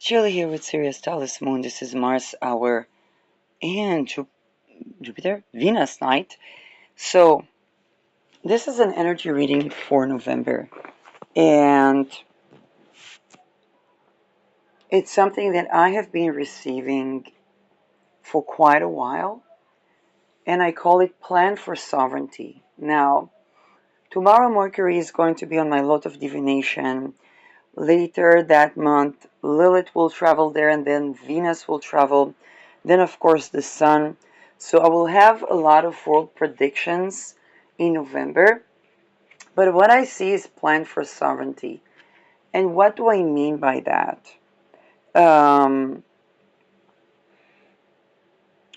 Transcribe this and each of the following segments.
Jill here with Sirius Talis Moon. This is Mars hour and Jupiter, Venus night. So, this is an energy reading for November, and it's something that I have been receiving for quite a while, and I call it Plan for Sovereignty. Now, tomorrow Mercury is going to be on my lot of divination. Later that month, Lilith will travel there, and then Venus will travel. Then, of course, the Sun. So I will have a lot of world predictions in November. But what I see is plan for sovereignty. And what do I mean by that? Um,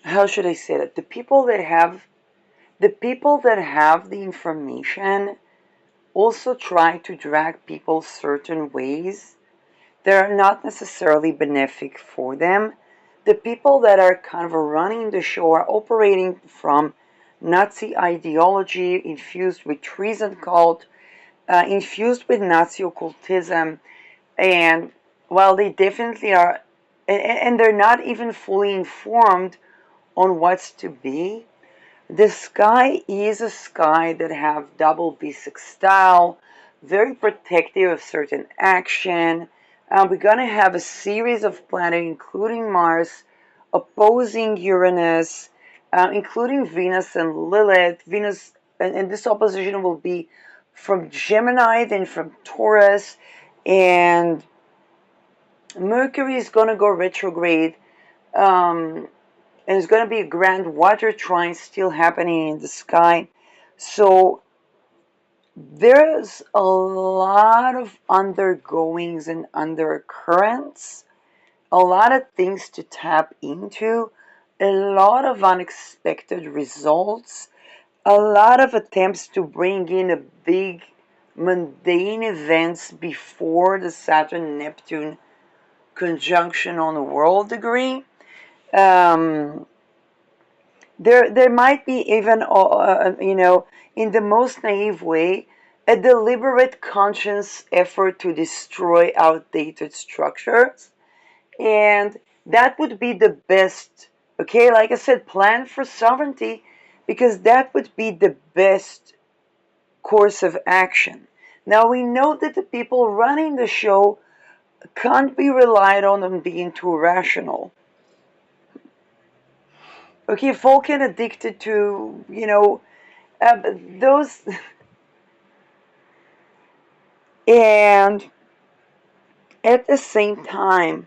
how should I say that? The people that have the information also try to drag people certain ways that are not necessarily benefic for them. The people that are kind of running the show are operating from Nazi ideology infused with treason cult, infused with Nazi occultism, and while they definitely are, and they're not even fully informed on what's to be, the sky is a sky that have double bisextile, very protective of certain action. We're going to have a series of planets, including Mars, opposing Uranus, including Venus and Lilith. Venus, and this opposition will be from Gemini, then from Taurus, and Mercury is going to go retrograde. And it's going to be a grand water trine still happening in the sky. So there's a lot of undergoings and undercurrents, a lot of things to tap into, a lot of unexpected results, a lot of attempts to bring in a big mundane events before the Saturn-Neptune conjunction on a world degree. Um, there might be even, in the most naive way, a deliberate conscious effort to destroy outdated structures. And that would be the best, okay, like I said, plan for sovereignty, because that would be the best course of action. Now, we know that the people running the show can't be relied on being too rational. Okay, Vulcan addicted to, those, and at the same time,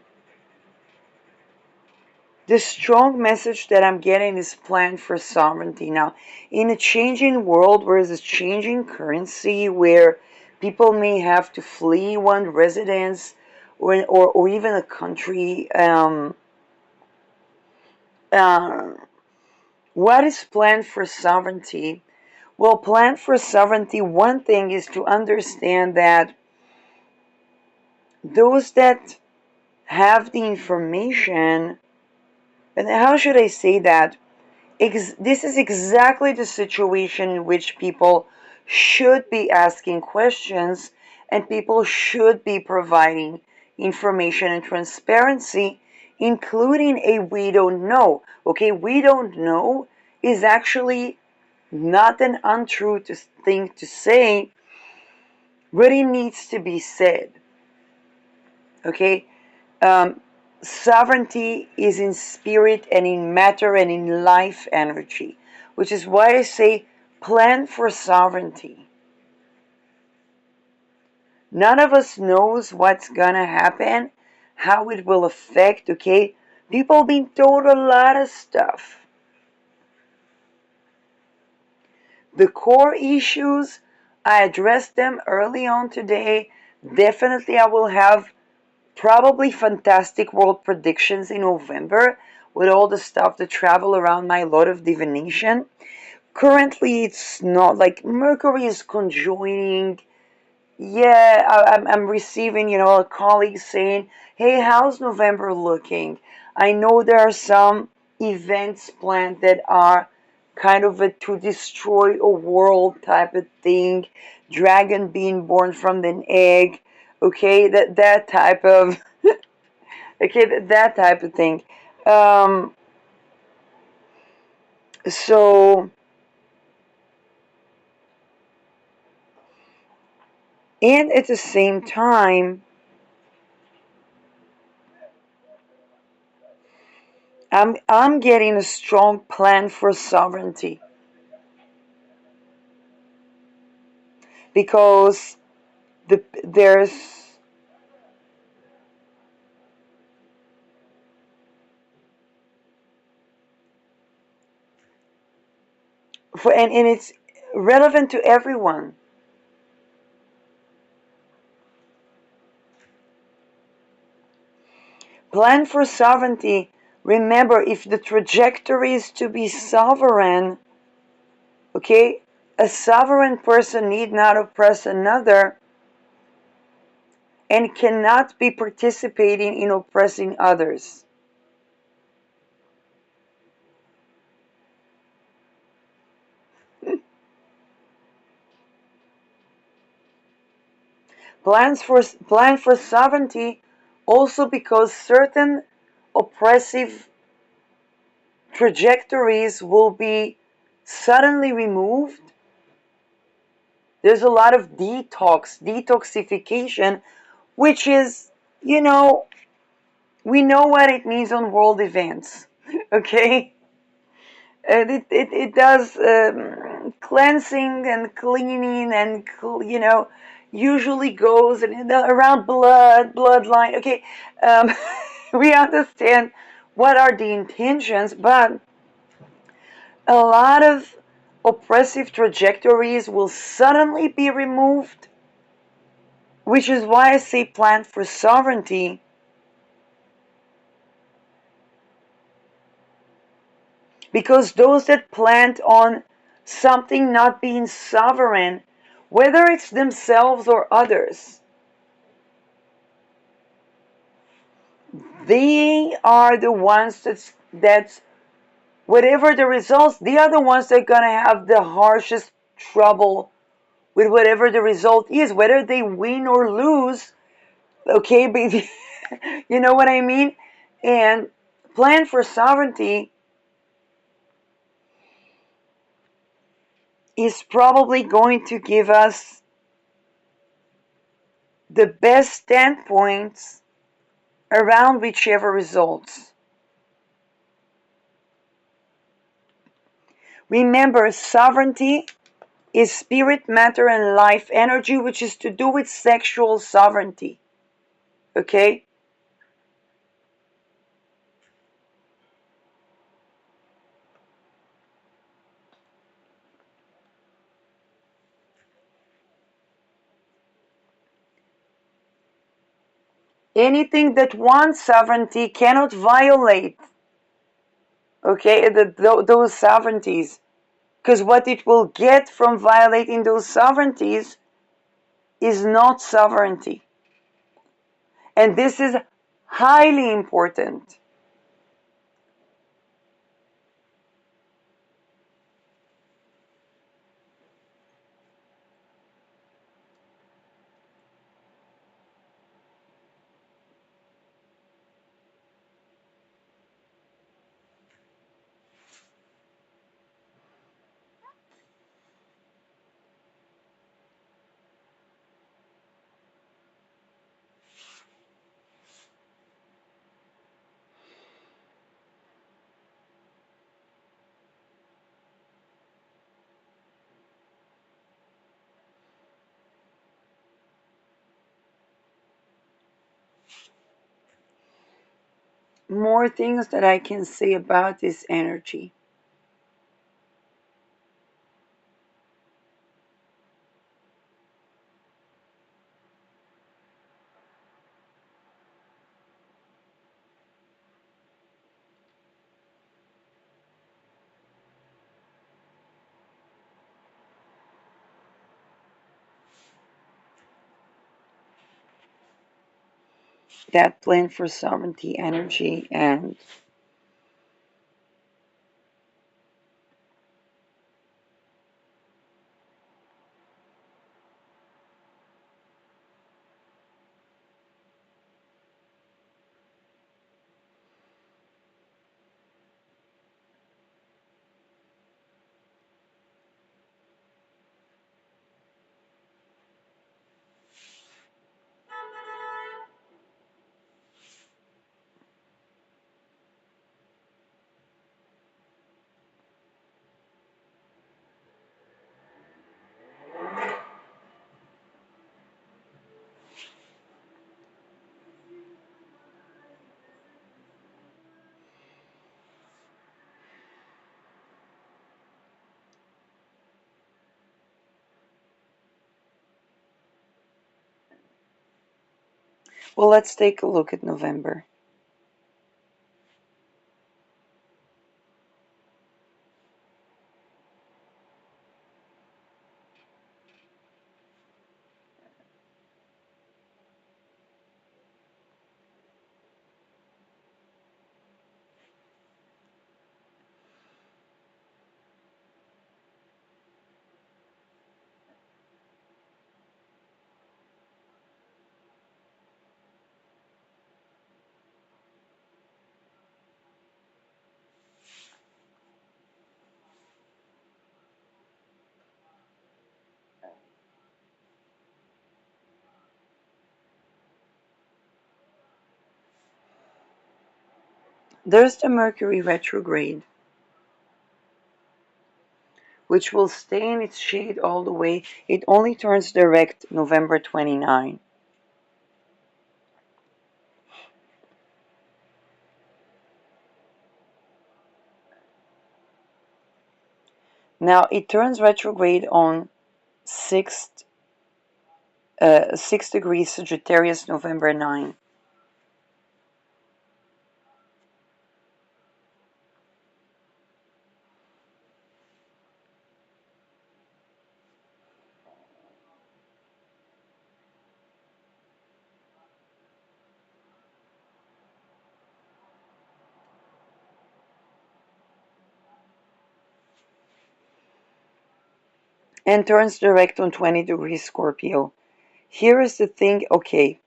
the strong message that I'm getting is plan for sovereignty. Now, in a changing world where there's a changing currency, where people may have to flee one residence or even a country, uh, what is plan for sovereignty? Well, plan for sovereignty, one thing is to understand that those that have the information, and how should I say that? This is exactly the situation in which people should be asking questions and people should be providing information and transparency, including a we don't know. Okay, we don't know is actually not an untrue thing to say, but it needs to be said. Okay, um, sovereignty is in spirit and in matter and in life energy, which is why I say plan for sovereignty. None of us knows what's gonna happen, how it will affect, okay? People being told a lot of stuff. The core issues, I addressed them early on today. Definitely I will have probably fantastic world predictions in November with all the stuff that travel around my lot of divination. Currently, it's not like Mercury is conjoining. Yeah, I'm receiving, a colleague saying, hey, how's November looking? I know there are some events planned that are kind of a to destroy a world type of thing. Dragon being born from an egg. Okay, that type of Okay, that type of thing. Um, so, and at the same time, I'm getting a strong plan for sovereignty because there's and it's relevant to everyone. Plan for sovereignty. Remember, if the trajectory is to be sovereign, okay, a sovereign person need not oppress another and cannot be participating in oppressing others. Plan for sovereignty also because certain oppressive trajectories will be suddenly removed. There's a lot of detoxification, which is, you know, we know what it means on world events. Okay? And it does cleansing and cleaning and, usually goes around bloodline. Okay, um, we understand what are the intentions, but a lot of oppressive trajectories will suddenly be removed, which is why I say plan for sovereignty, because those that plant on something not being sovereign, whether it's themselves or others, they are the ones that's whatever the results, they are the ones that are going to have the harshest trouble with whatever the result is, whether they win or lose. Okay, but you know what I mean? And plan for sovereignty is probably going to give us the best standpoints around whichever results. Remember, sovereignty is spirit, matter, and life energy, which is to do with sexual sovereignty. Okay? Anything that wants sovereignty cannot violate, okay, those sovereignties. Because what it will get from violating those sovereignties is not sovereignty. And this is highly important. More things that I can say about this energy. That plan for sovereignty energy, and Well, let's take a look at November. There's the Mercury retrograde, which will stay in its shade all the way. It only turns direct November 29. Now it turns retrograde on 6 degrees Sagittarius, November 9. And turns direct on 20 degrees Scorpio. Here is the thing, okay,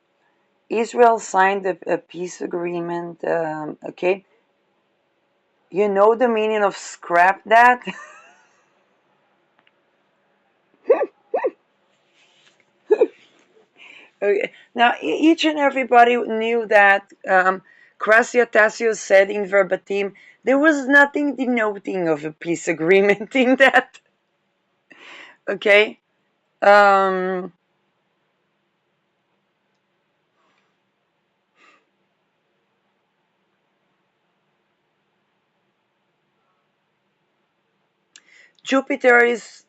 Israel signed a peace agreement, okay? You know the meaning of scrap that? Okay. Now, each and everybody knew that Crassio Tassio said in verbatim, there was nothing denoting of a peace agreement in that. Okay? Um, Jupiter is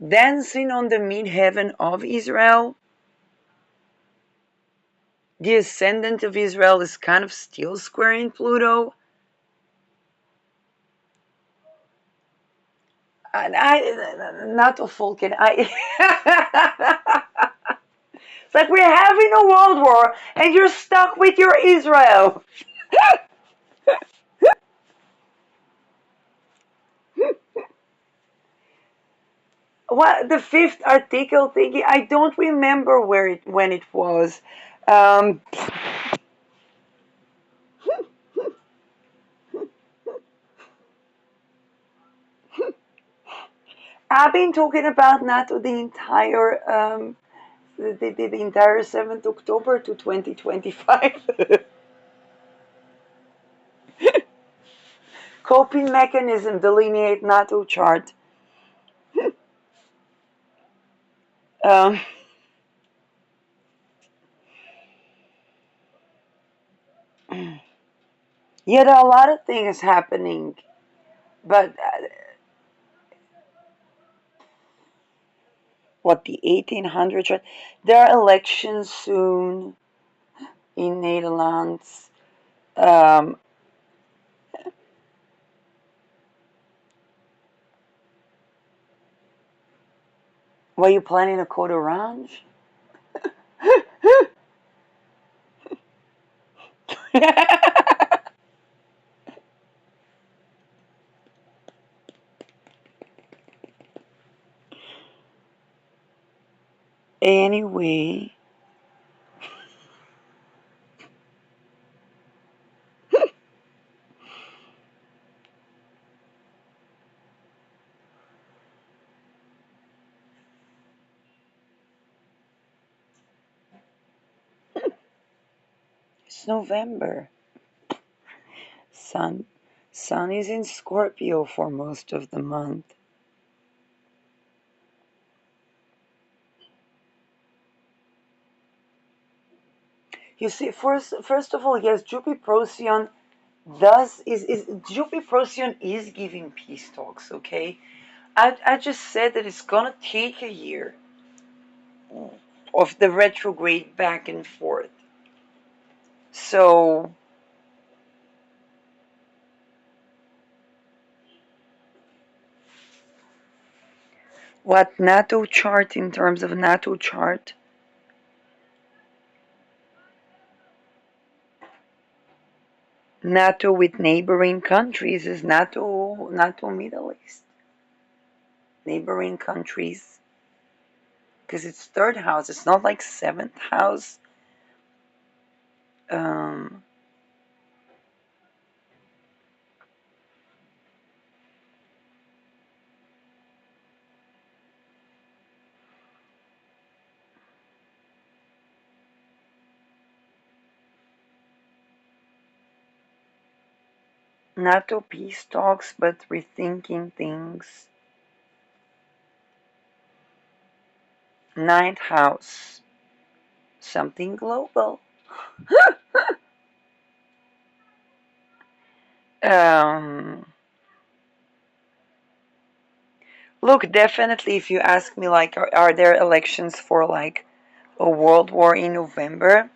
dancing on the midheaven of Israel. The ascendant of Israel is kind of still squaring Pluto. And not a Vulcan. It's like we're having a world war and you're stuck with your Israel. What the fifth article thingy? I don't remember where it when it was. Um, I've been talking about NATO the entire 7th October to 2025. Coping mechanism delineate NATO chart. Um, yeah, there are a lot of things happening, but what the 1800s? There are elections soon in Netherlands. Um, were you planning a code orange? Anyway, it's November. Sun, Sun is in Scorpio for most of the month. You see, first of all, yes, Jupiter Procyon is Jupiter Procyon is giving peace talks. Okay, I just said that it's gonna take a year of the retrograde back and forth. So, what NATO chart in terms of NATO chart? NATO with neighboring countries is NATO Middle East. Neighboring countries. Because it's third house. It's not like seventh house. Um, NATO peace talks, but rethinking things. Ninth house. Something global. Um, Look, definitely, if you ask me, like, are there elections for like a world war in November?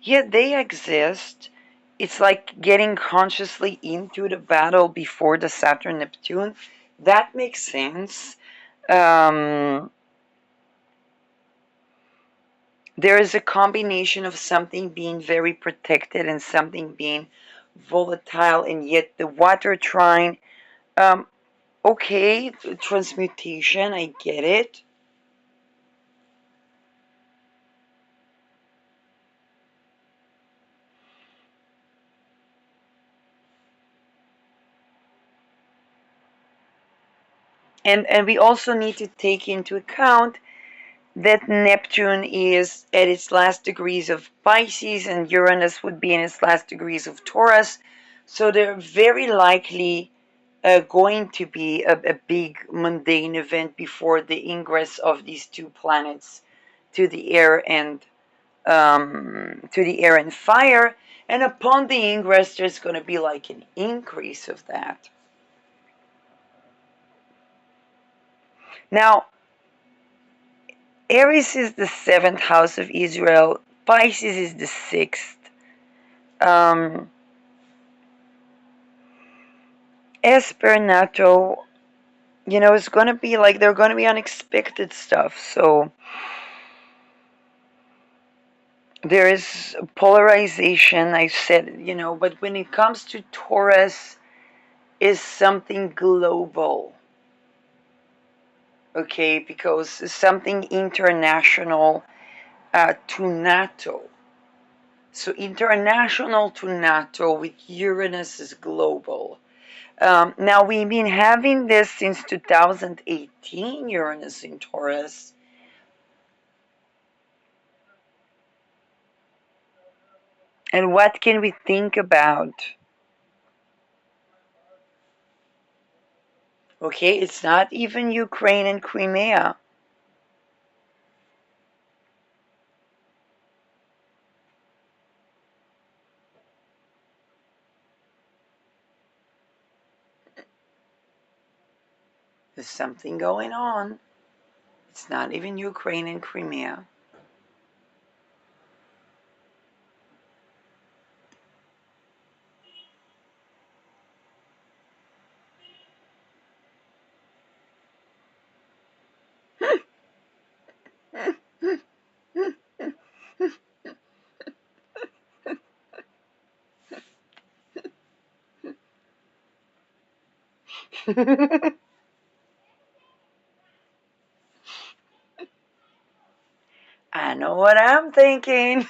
Yeah, they exist. It's like getting consciously into the battle before the Saturn Neptune. That makes sense. Um, there is a combination of something being very protected and something being volatile, and yet the water trine. Um, okay, transmutation, I get it. And we also need to take into account that Neptune is at its last degrees of Pisces and Uranus would be in its last degrees of Taurus. So they're very likely going to be a big mundane event before the ingress of these two planets to the air and fire. And upon the ingress, there's going to be like an increase of that. Now, Aries is the seventh house of Israel. Pisces is the sixth. Um, Espernato, it's going to be like there are going to be unexpected stuff. So there is polarization. I said, but when it comes to Taurus, is something global, okay? Because it's something international to NATO. So international to NATO with Uranus is global. Now, we've been having this since 2018, Uranus in Taurus. And what can we think about? Okay, it's not even Ukraine and Crimea. There's something going on. It's not even Ukraine and Crimea. I know what I'm thinking.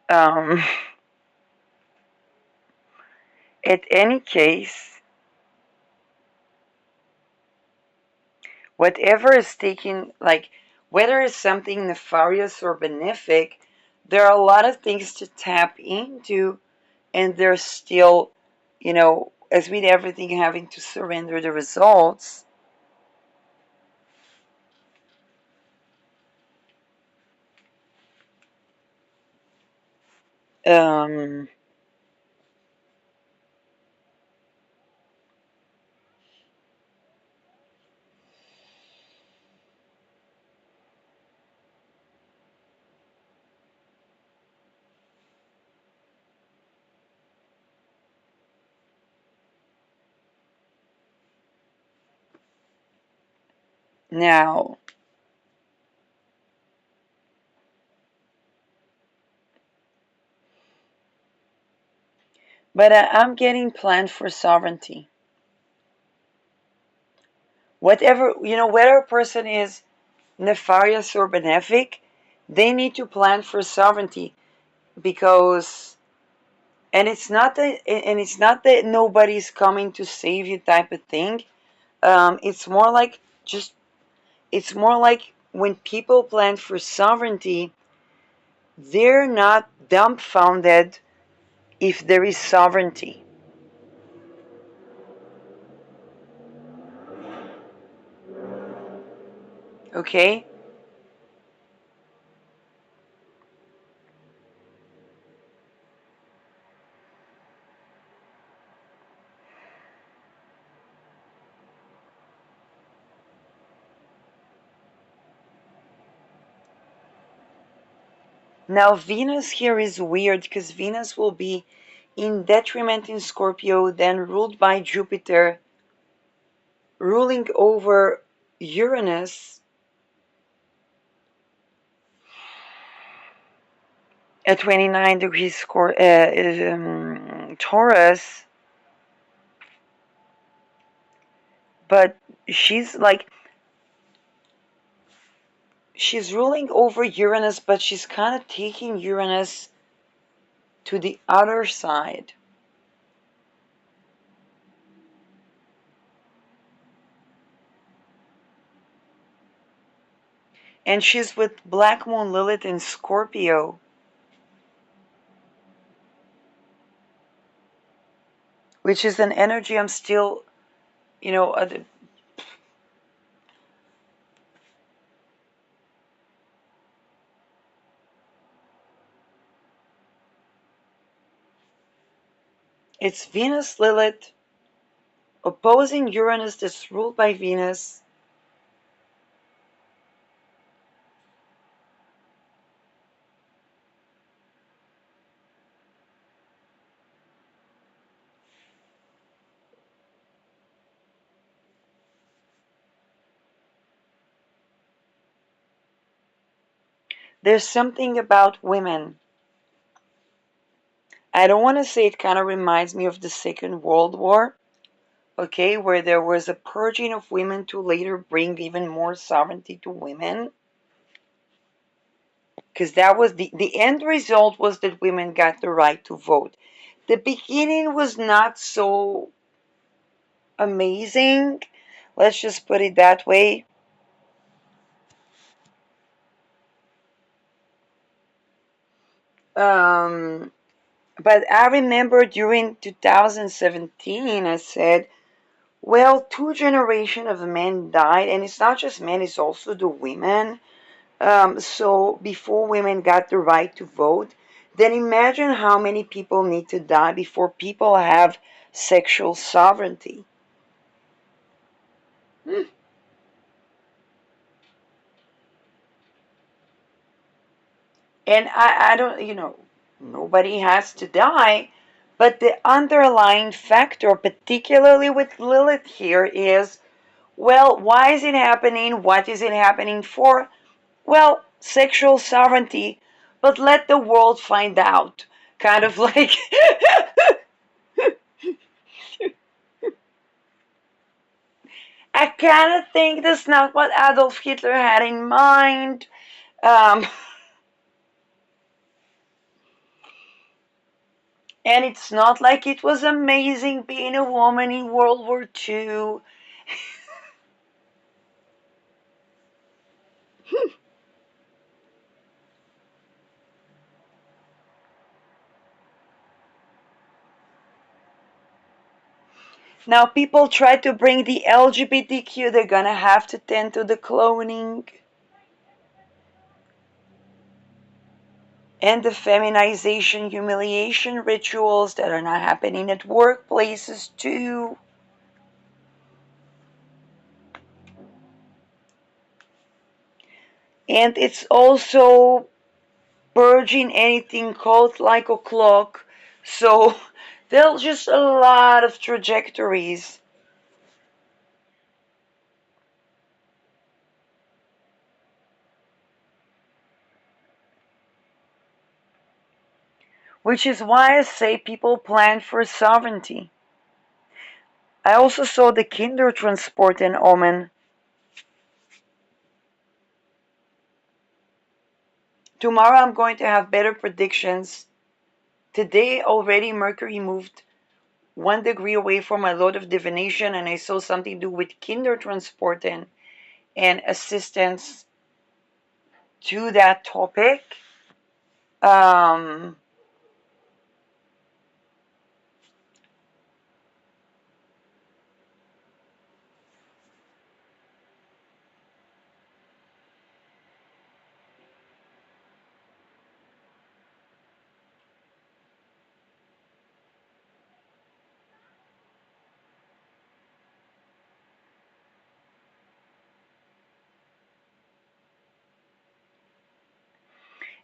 um, at any case, whatever is taking, like, whether it's something nefarious or benefic, there are a lot of things to tap into, and there's still, as with everything, having to surrender the results. Um, Now, but I'm getting planned for sovereignty. Whatever, whether a person is nefarious or benefic, they need to plan for sovereignty because, and it's not that nobody's coming to save you type of thing. It's more like just, it's more like when people plan for sovereignty, they're not dumbfounded if there is sovereignty. Okay? Now, Venus here is weird because Venus will be in detriment in Scorpio, then ruled by Jupiter, ruling over Uranus at 29 degrees Taurus, but she's like, she's ruling over Uranus, but she's kind of taking Uranus to the other side. And she's with Black Moon Lilith in Scorpio, which is an energy I'm still, you know, uh, it's Venus Lilith opposing Uranus that's ruled by Venus. There's something about women. I don't want to say it kind of reminds me of the Second World War, okay, where there was a purging of women to later bring even more sovereignty to women. Because that was the end result was that women got the right to vote. The beginning was not so amazing. Let's just put it that way. Um, but I remember during 2017, I said, well, two generations of men died, and it's not just men, it's also the women. So before women got the right to vote, then imagine how many people need to die before people have sexual sovereignty. Hmm. And I don't, nobody has to die, but the underlying factor, particularly with Lilith here, is, well, why is it happening? What is it happening for? Well, sexual sovereignty, but let the world find out. Kind of like, I kind of think that's not what Adolf Hitler had in mind. Um, and it's not like it was amazing being a woman in World War II. Now, people try to bring the LGBTQ, they're gonna have to tend to the cloning. and the feminization, humiliation rituals that are not happening at workplaces too. And it's also purging anything called like a clock. So there's just a lot of trajectories. Which is why I say people plan for sovereignty. I also saw the Kindertransport in Omen. Tomorrow I'm going to have better predictions. Today already Mercury moved 1 degree away from my load of divination, and I saw something to do with Kindertransporten and assistance to that topic. Um,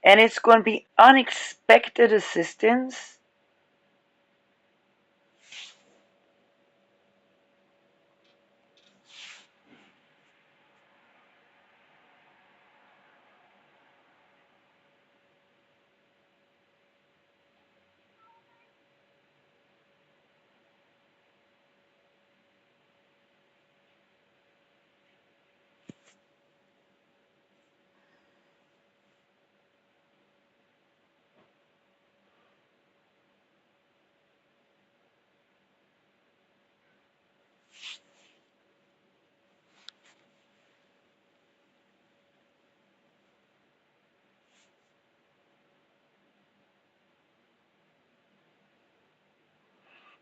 and it's going to be unexpected assistance.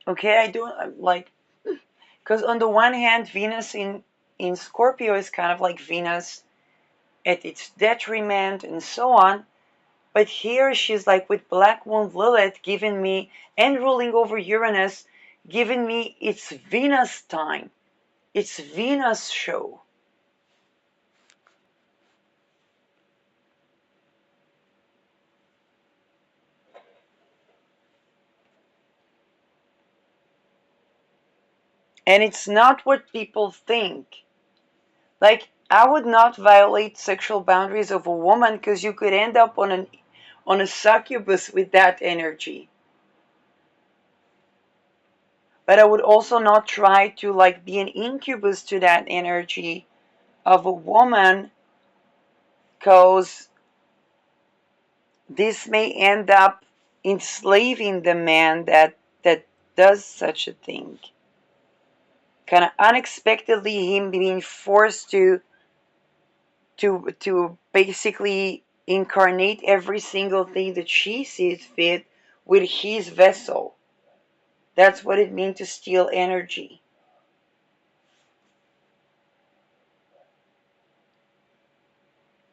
Okay, I don't like, because on the one hand, Venus in Scorpio is kind of like Venus at its detriment and so on. But here she's like with Black Moon Lilith giving me, and ruling over Uranus, giving me it's Venus time. It's Venus show. And it's not what people think. Like, I would not violate sexual boundaries of a woman because you could end up on a succubus with that energy. But I would also not try to like be an incubus to that energy of a woman, because this may end up enslaving the man that does such a thing. Kind of unexpectedly him being forced to basically incarnate every single thing that she sees fit with his vessel. That's what it means to steal energy.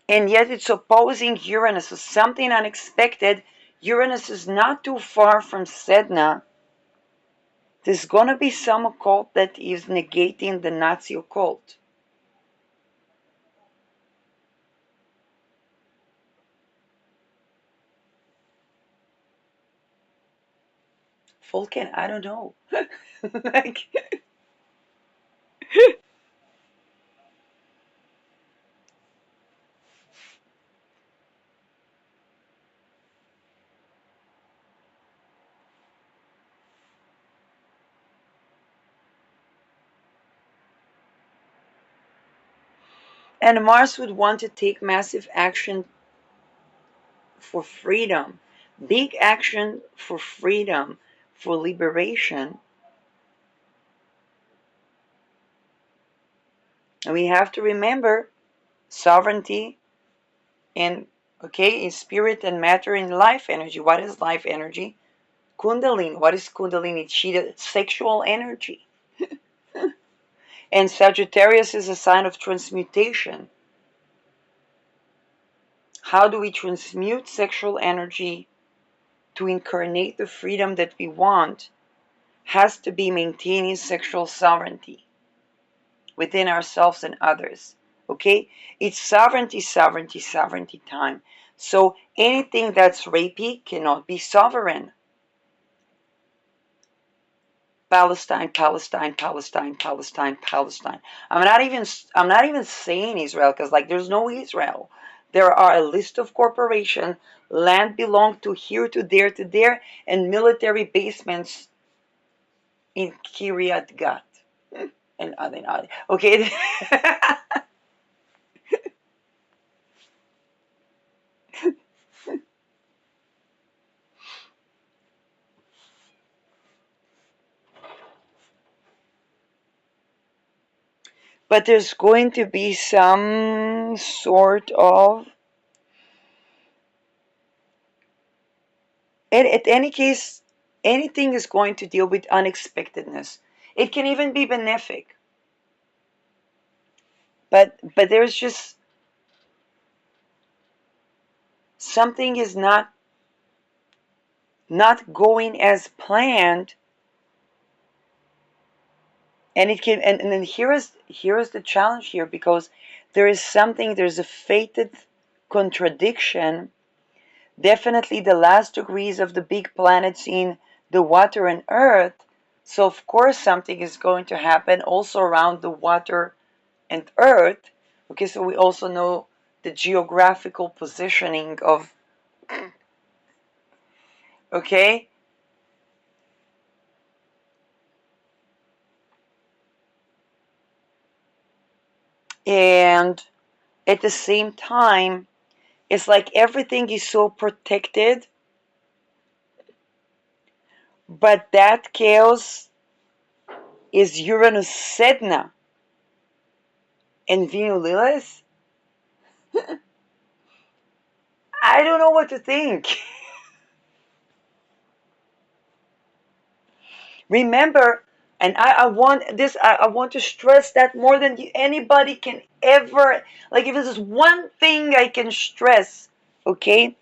And yet it's opposing Uranus. So something unexpected. Uranus is not too far from Sedna. There's gonna be some occult that is negating the Nazi occult. Vulcan, I don't know. Like, and Mars would want to take massive action for freedom, big action for freedom, for liberation. And we have to remember sovereignty in, okay, in spirit and matter, in life energy. What is life energy? Kundalini. What is Kundalini? It's sexual energy. And Sagittarius is a sign of transmutation. how do we transmute sexual energy to incarnate the freedom that we want, has to be maintaining sexual sovereignty within ourselves and others. Okay? It's sovereignty, sovereignty, sovereignty time. So anything that's rapey cannot be sovereign. Palestine, Palestine, Palestine, Palestine, Palestine. I'm not even saying Israel, because like there's no Israel. There are a list of corporations, land belong to here, to there, and military basements in Kiryat Gat and other. Okay. But there's going to be some sort of, and at any case, anything is going to deal with unexpectedness. It can even be benefic. But there's just something is not going as planned, and it can, and then here is the challenge here, because there's a fated contradiction. Definitely the last degrees of the big planets in the water and earth. So of course something is going to happen also around the water and earth. Okay, so we also know the geographical positioning of, okay, and at the same time it's like everything is so protected, but that chaos is Uranus Sedna and Venus Lilith. I don't know what to think. Remember, and I want this, I want to stress that more than anybody can ever, like if this is one thing I can stress, okay?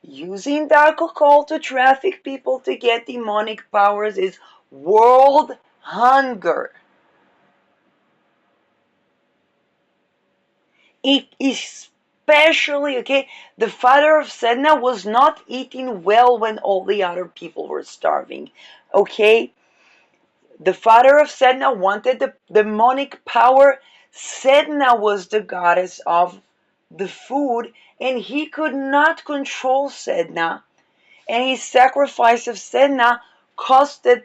Using dark occult to traffic people to get demonic powers is world hunger. Especially, okay, the father of Sedna was not eating well when all the other people were starving, okay? The father of Sedna wanted the demonic power. Sedna was the goddess of the food, and he could not control Sedna. And his sacrifice of Sedna costed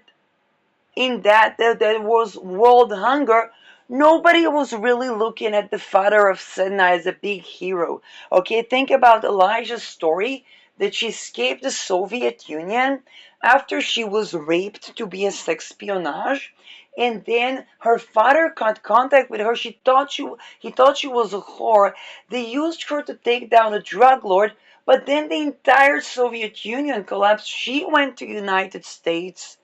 in that there was world hunger. Nobody was really looking at the father of Sedna as a big hero. Okay, think about Elijah's story, that she escaped the Soviet Union after she was raped to be a espionage, and then her father got contact with her. He thought she was a whore. They used her to take down a drug lord, but then the entire Soviet Union collapsed. She went to the United States.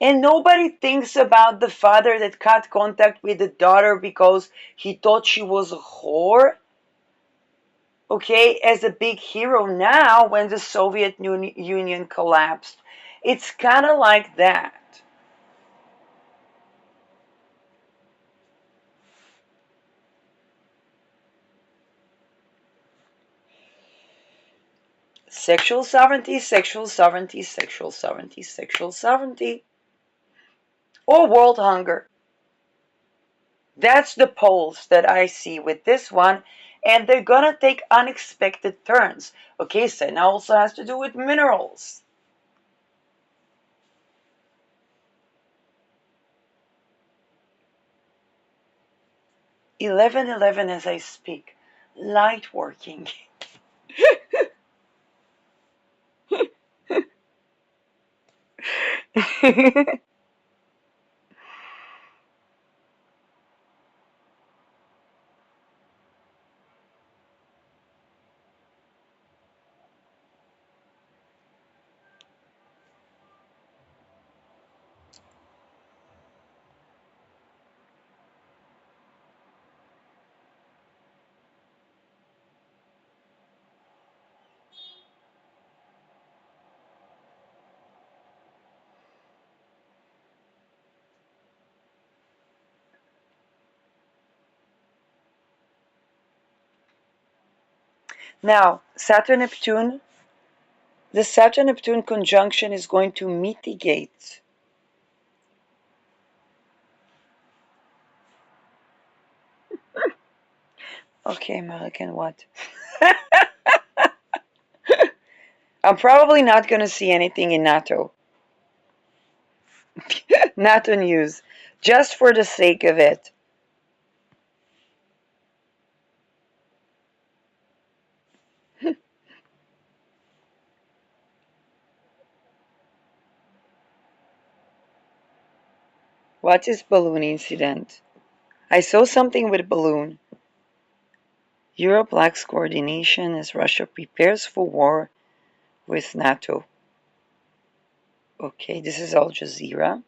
And nobody thinks about the father that cut contact with the daughter because he thought she was a whore, okay, as a big hero now when the Soviet Union collapsed. It's kind of like that. Sexual sovereignty, sexual sovereignty, sexual sovereignty, sexual sovereignty, or world hunger. That's the poles that I see with this one, and they're gonna take unexpected turns. Okay, so now also has to do with minerals. 11:11 as I speak. Light working. Now, the Saturn-Neptune conjunction is going to mitigate. Okay, American, what? I'm probably not going to see anything in NATO. NATO news. Just for the sake of it. What is balloon incident? I saw something with a balloon. Europe lacks coordination as Russia prepares for war with NATO. Okay, this is Al Jazeera.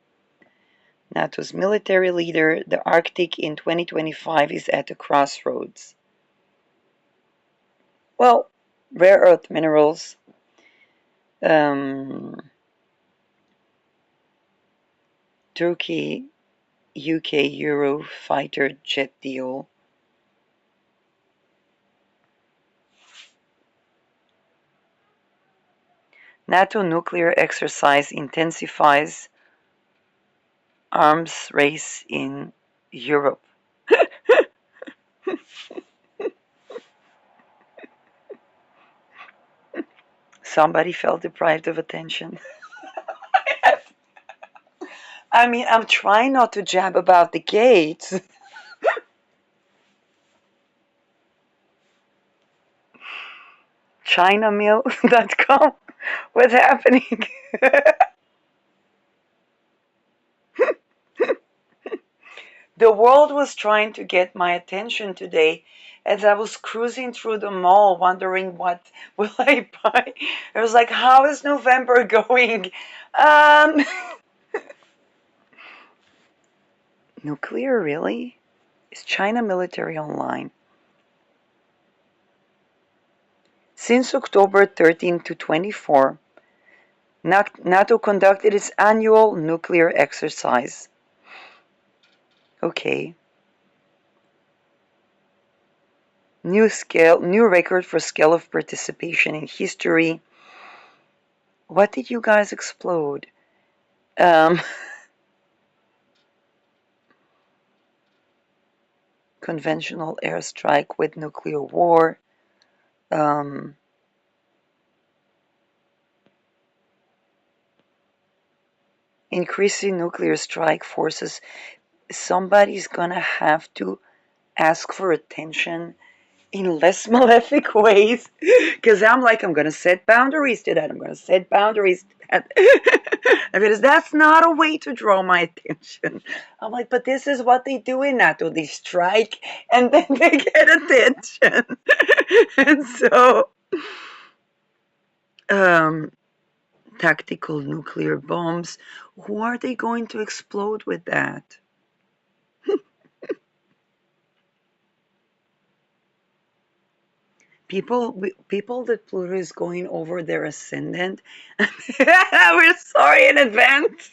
NATO's military leader, the Arctic in 2025 is at a crossroads. Well, rare earth minerals, um, Turkey, UK Eurofighter jet deal. NATO nuclear exercise intensifies arms race in Europe. Somebody felt deprived of attention. I mean, I'm trying not to jab about the gates. ChinaMill.com. What's happening? The world was trying to get my attention today as I was cruising through the mall wondering what will I buy. I was like, how is November going? Um, Nuclear, really? Is China military online? Since October 13 to 24, NATO conducted its annual nuclear exercise. Okay. New record for scale of participation in history. What did you guys explode? Um, Conventional airstrike with nuclear war. Um, Increasing nuclear strike forces. Somebody's gonna have to ask for attention in less malefic ways because I'm going to set boundaries to that. I'm going to set boundaries to that. Because that's not a way to draw my attention. I'm like, but this is what they do in NATO. They strike and then they get attention. And so, um, tactical nuclear bombs, who are they going to explode with that? People that Pluto is going over their ascendant. We're sorry in advance.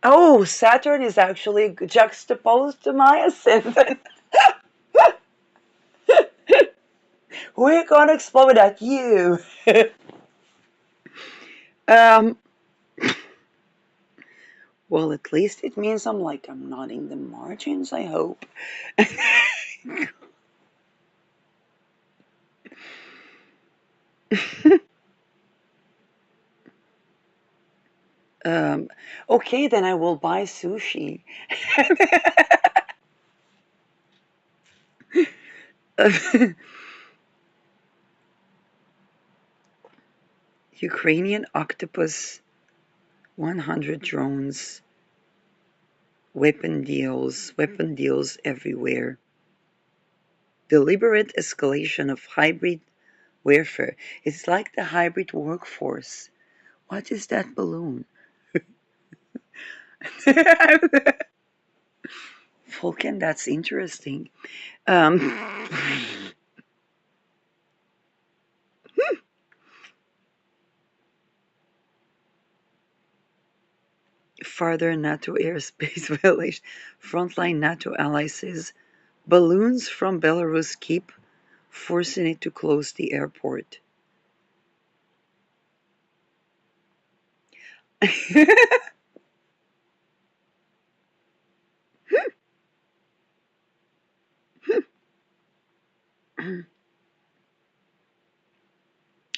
Oh, Saturn is actually juxtaposed to my ascendant. We're gonna explode at you. um, well, at least it means I'm nodding the margins, I hope. um, okay, then I will buy sushi. Ukrainian octopus 100 drones, weapon deals everywhere. Deliberate escalation of hybrid warfare. It's like the hybrid workforce. What is that balloon? Vulcan, that's interesting. Um, Further NATO airspace violation. Frontline NATO allies says balloons from Belarus keep forcing it to close the airport.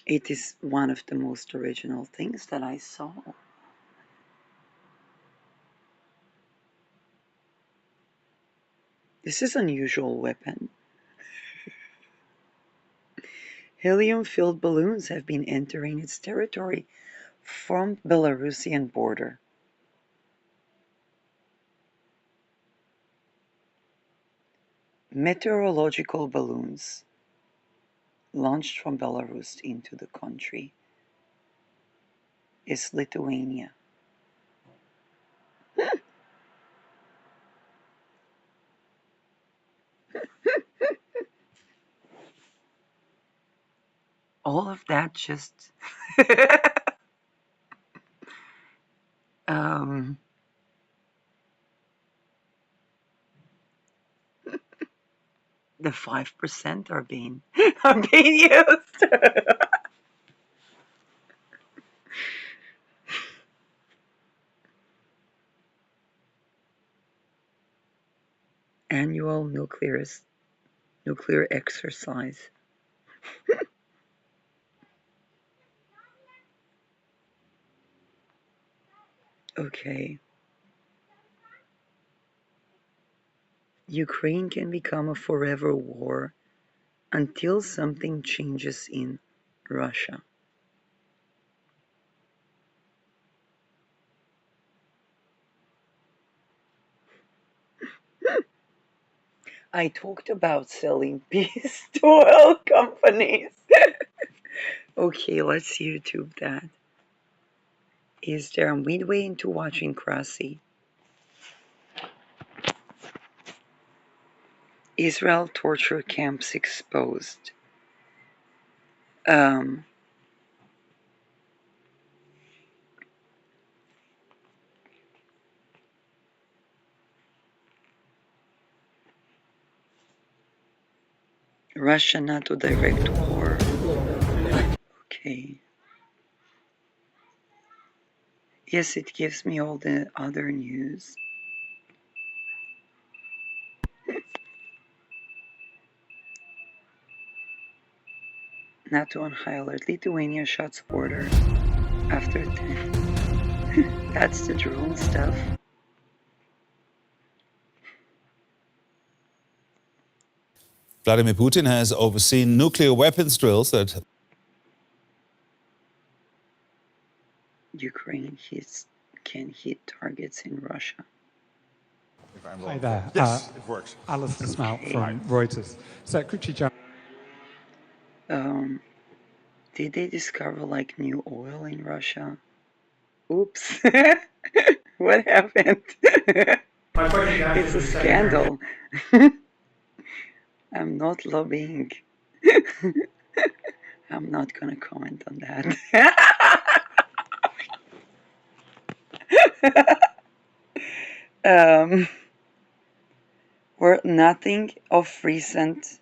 It is one of the most original things that I saw. This is an unusual weapon. Helium-filled balloons have been entering its territory from Belarusian border. Meteorological balloons launched from Belarus into the country is Lithuania. All of that just um, the 5% are being used. Annual nuclear exercise. Okay. Ukraine can become a forever war until something changes in Russia. I talked about selling peace to oil companies. Okay, let's YouTube that. Is there a midway into watching Krasi? Israel torture camps exposed. Um, Russia NATO direct war. Okay. Yes, it gives me all the other news. NATO on high alert. Lithuania shuts border after 10. That's the drone stuff. Vladimir Putin has overseen nuclear weapons drills that Ukraine can hit targets in Russia. Hi there. Yes, it works. Alistair Smalt Okay. from Reuters. Secretary General. Did they discover like new oil in Russia? Oops. What happened? It's a scandal. I'm not lobbying. I'm not gonna comment on that. Or nothing of recent.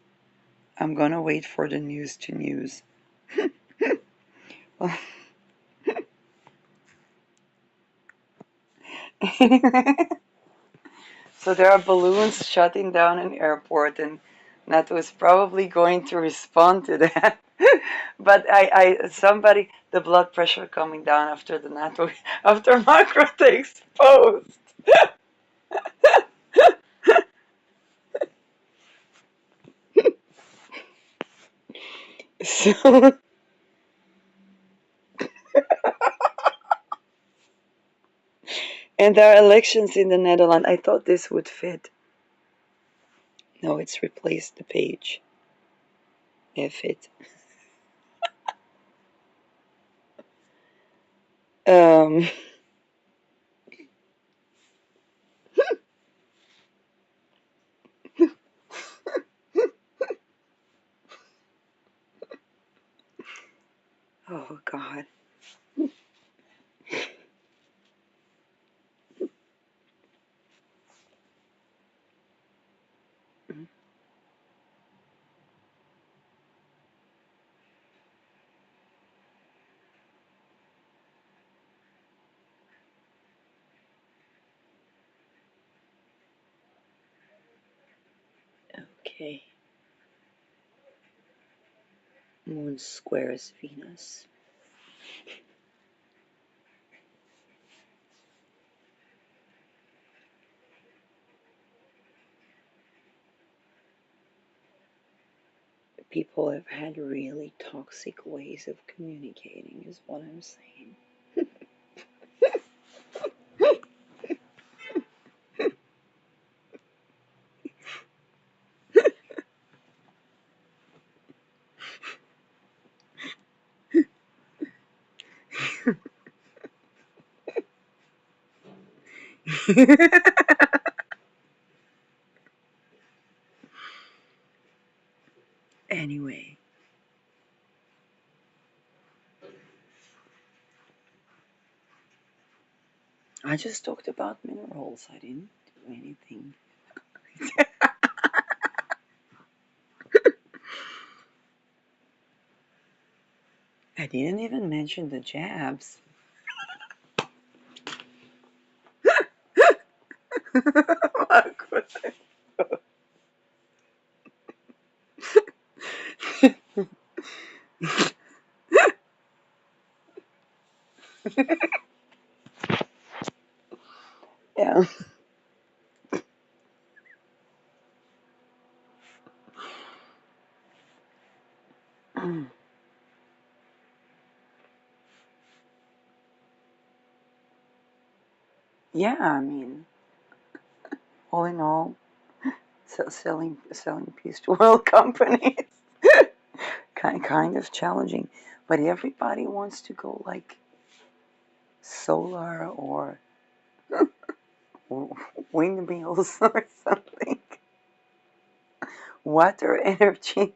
I'm gonna wait for the news to news. So there are balloons shutting down an airport, and NATO is probably going to respond to that. But somebody, the blood pressure coming down after the NATO, after Mark Rutte exposed. So, and there are elections in the Netherlands. I thought this would fit. No, it's replaced the page. If it. Um, oh God. Okay. Moon squares Venus. People have had really toxic ways of communicating, is what I'm saying. Anyway, I just talked about minerals. I didn't do anything. I didn't even mention the jabs. Yeah. Yeah, I mean, all in all, selling peace to oil companies kind of challenging. But everybody wants to go like solar or windmills or something. Water energy.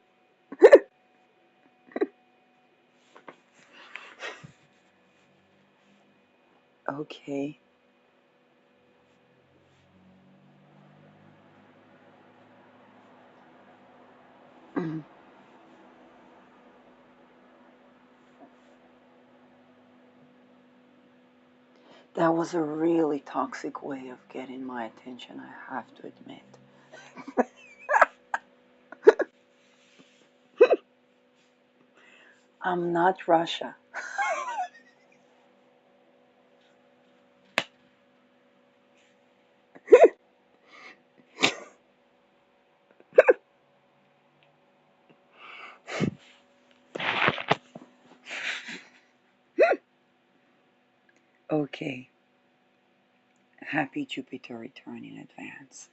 Okay. That was a really toxic way of getting my attention, I have to admit. I'm not Russia. Okay. Happy Jupiter return in advance.